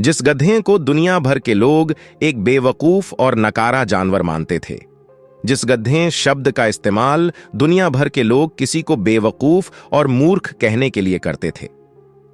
जिस गधे को दुनिया भर के लोग एक बेवकूफ और नकारा जानवर मानते थे। जिस गधे शब्द का इस्तेमाल दुनिया भर के लोग किसी को बेवकूफ और मूर्ख कहने के लिए करते थे।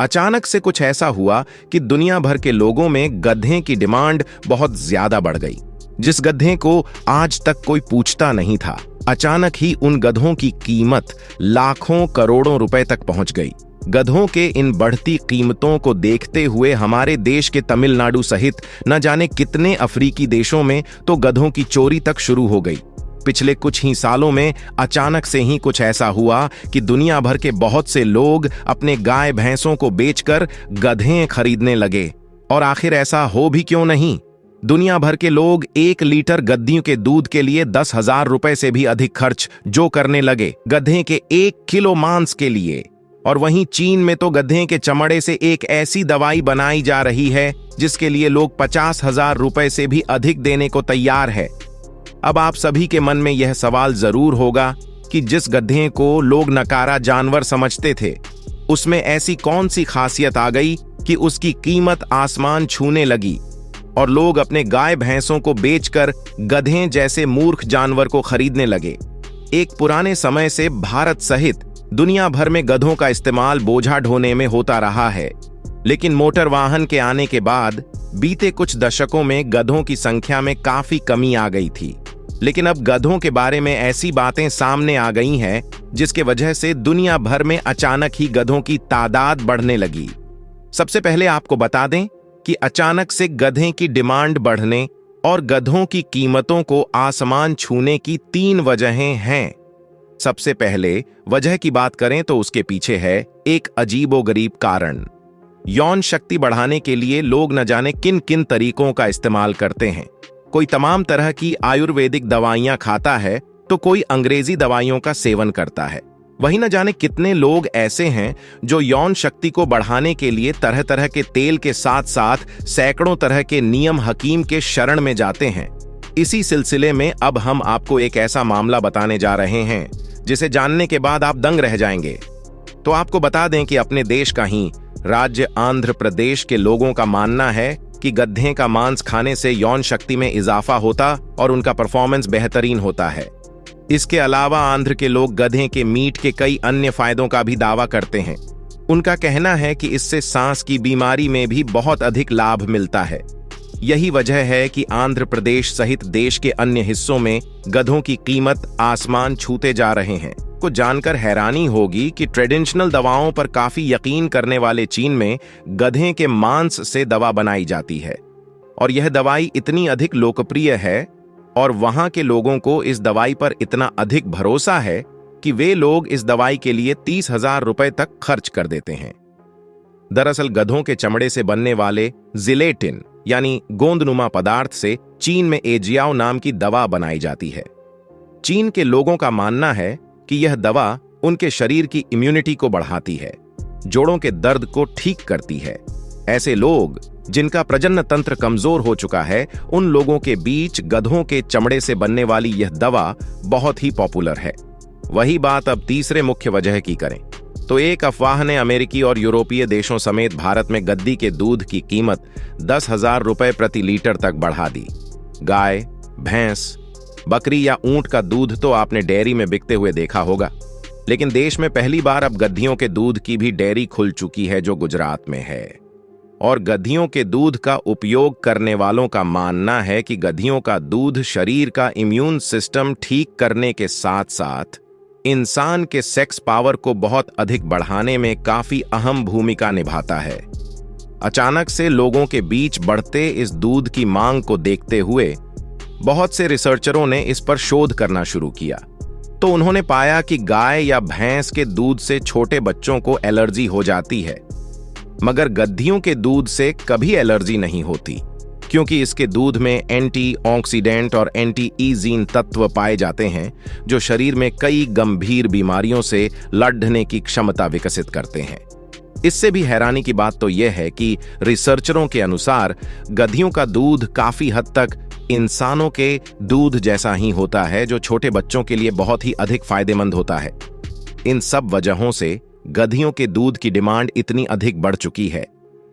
अचानक से कुछ ऐसा हुआ कि दुनिया भर के लोगों में गधे की डिमांड बहुत ज्यादा बढ़ गई। जिस गधे को आज तक कोई पूछता नहीं था, अचानक ही उन गधों की कीमत लाखों करोड़ों रुपए तक पहुंच गई। गधों के इन बढ़ती कीमतों को देखते हुए हमारे देश के तमिलनाडु सहित न जाने कितने अफ्रीकी देशों में तो गधों की चोरी तक शुरू हो गई। पिछले कुछ ही सालों में अचानक से ही कुछ ऐसा हुआ कि दुनिया भर के बहुत से लोग अपने गाय भैंसों को बेचकर गधे खरीदने लगे। और आखिर ऐसा हो भी क्यों नहीं? दुनिया भर के लोग 1 लीटर गद्दियों के दूध के लिए 10,000 रुपए से भी अधिक खर्च जो करने लगे गधे के 1 किलो मांस के लिए। और वहीं चीन में तो गधे के चमड़े से एक ऐसी दवाई बनाई जा रही है जिसके लिए लोग 50,000 रुपए से भी अधिक देने को तैयार है। अब आप सभी के मन में यह सवाल जरूर होगा कि जिस गधे को लोग नकारा जानवर समझते थे, उसमें ऐसी कौन सी खासियत आ गई कि उसकी कीमत आसमान छूने लगी और लोग अपने गाय भैंसों को बेचकर गधे जैसे मूर्ख जानवर को खरीदने लगे। एक पुराने समय से भारत सहित दुनिया भर में गधों का इस्तेमाल बोझा ढोने में होता रहा है, लेकिन मोटर वाहन के आने के बाद बीते कुछ दशकों में गधों की संख्या में काफी कमी आ गई थी। लेकिन अब गधों के बारे में ऐसी बातें सामने आ गई हैं जिसके वजह से दुनिया भर में अचानक ही गधों की तादाद बढ़ने लगी। सबसे पहले आपको बता दें कि अचानक से गधे की डिमांड बढ़ने और गधों की कीमतों को आसमान छूने की 3 वजहें हैं। सबसे पहले वजह की बात करें तो उसके पीछे है एक अजीबोगरीब कारण। यौन शक्ति बढ़ाने के लिए लोग न जाने किन किन तरीकों का इस्तेमाल करते हैं। कोई तमाम तरह की आयुर्वेदिक दवाइयां खाता है तो कोई अंग्रेजी दवाइयों का सेवन करता है। वहीं न जाने कितने लोग ऐसे हैं जो यौन शक्ति को बढ़ाने के लिए तरह तरह के तेल के साथ साथ सैकड़ों तरह के नियम हकीम के शरण में जाते हैं। इसी सिलसिले में अब हम आपको एक ऐसा मामला बताने जा रहे हैं जिसे जानने के बाद आप दंग रह जाएंगे। तो आपको बता दें कि अपने देश का ही राज्य आंध्र प्रदेश के लोगों का मानना है कि गधे का मांस खाने से यौन शक्ति में इजाफा होता और उनका परफॉर्मेंस बेहतरीन होता है। इसके अलावा आंध्र के लोग गधे के मीट के कई अन्य फायदों का भी दावा करते हैं। उनका कहना है कि इससे सांस की बीमारी में भी बहुत अधिक लाभ मिलता है। यही वजह है कि आंध्र प्रदेश सहित देश के अन्य हिस्सों में गधों की कीमत आसमान छूते जा रहे हैं। को जानकर हैरानी होगी कि ट्रेडिशनल दवाओं पर काफी यकीन करने वाले चीन में गधे के मांस से दवा बनाई जाती है और यह दवाई इतनी अधिक लोकप्रिय है और वहां के लोगों को इस दवाई पर इतना अधिक भरोसा है कि वे लोग इस दवाई के लिए 30,000 रुपए तक खर्च कर देते हैं। दरअसल गधों के चमड़े से बनने वाले जिलेटिन यानी गोंदनुमा पदार्थ से चीन में एजियाओ नाम की दवा बनाई जाती है। चीन के लोगों का मानना है कि यह दवा उनके शरीर की इम्यूनिटी को बढ़ाती है, जोड़ों के दर्द को ठीक करती है। ऐसे लोग जिनका प्रजनन तंत्र कमजोर हो चुका है, उन लोगों के बीच गधों के चमड़े से बनने वाली यह दवा बहुत ही पॉपुलर है। वही बात अब तीसरे मुख्य वजह की करें तो एक अफवाह ने अमेरिकी और यूरोपीय देशों समेत भारत में गद्दी के दूध की कीमत 10,000 रुपए प्रति लीटर तक बढ़ा दी। गाय, भैंस, बकरी या ऊंट का दूध तो आपने डेयरी में बिकते हुए देखा होगा, लेकिन देश में पहली बार अब गद्दियों के दूध की भी डेयरी खुल चुकी है जो गुजरात में है। और गद्दियों के दूध का उपयोग करने वालों का मानना है कि गद्दियों का दूध शरीर का इम्यून सिस्टम ठीक करने के साथ साथ इंसान के सेक्स पावर को बहुत अधिक बढ़ाने में काफी अहम भूमिका निभाता है। अचानक से लोगों के बीच बढ़ते इस दूध की मांग को देखते हुए बहुत से रिसर्चरों ने इस पर शोध करना शुरू किया तो उन्होंने पाया कि गाय या भैंस के दूध से छोटे बच्चों को एलर्जी हो जाती है, मगर गद्दियों के दूध से कभी एलर्जी नहीं होती क्योंकि इसके दूध में एंटीऑक्सीडेंट और एंटी-ईजीन तत्व पाए जाते हैं जो शरीर में कई गंभीर बीमारियों से लड़ने की क्षमता विकसित करते हैं। इससे भी हैरानी की बात तो यह है कि रिसर्चरों के अनुसार गद्दियों का दूध काफी हद तक इंसानों के दूध जैसा ही होता है जो छोटे बच्चों के लिए बहुत ही अधिक फायदेमंद होता है। इन सब वजहों से गद्दियों के दूध की डिमांड इतनी अधिक बढ़ चुकी है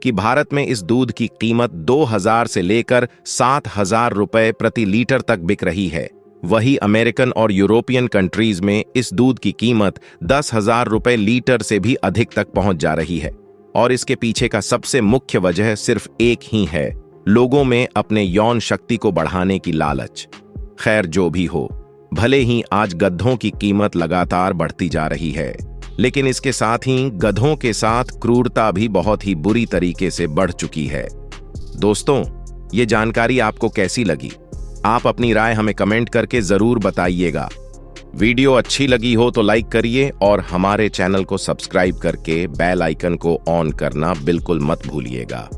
कि भारत में इस दूध की कीमत 2000 से लेकर 7000 रुपए प्रति लीटर तक बिक रही है। वही अमेरिकन और यूरोपियन कंट्रीज में इस दूध की कीमत 10,000 रुपए लीटर से भी अधिक तक पहुंच जा रही है। और इसके पीछे का सबसे मुख्य वजह सिर्फ एक ही है, लोगों में अपने यौन शक्ति को बढ़ाने की लालच। खैर जो भी हो, भले ही आज गधों की कीमत लगातार बढ़ती जा रही है, लेकिन इसके साथ ही गधों के साथ क्रूरता भी बहुत ही बुरी तरीके से बढ़ चुकी है। दोस्तों, ये जानकारी आपको कैसी लगी? आप अपनी राय हमें कमेंट करके जरूर बताइएगा। वीडियो अच्छी लगी हो तो लाइक करिए और हमारे चैनल को सब्सक्राइब करके बेल आइकन को ऑन करना बिल्कुल मत भूलिएगा।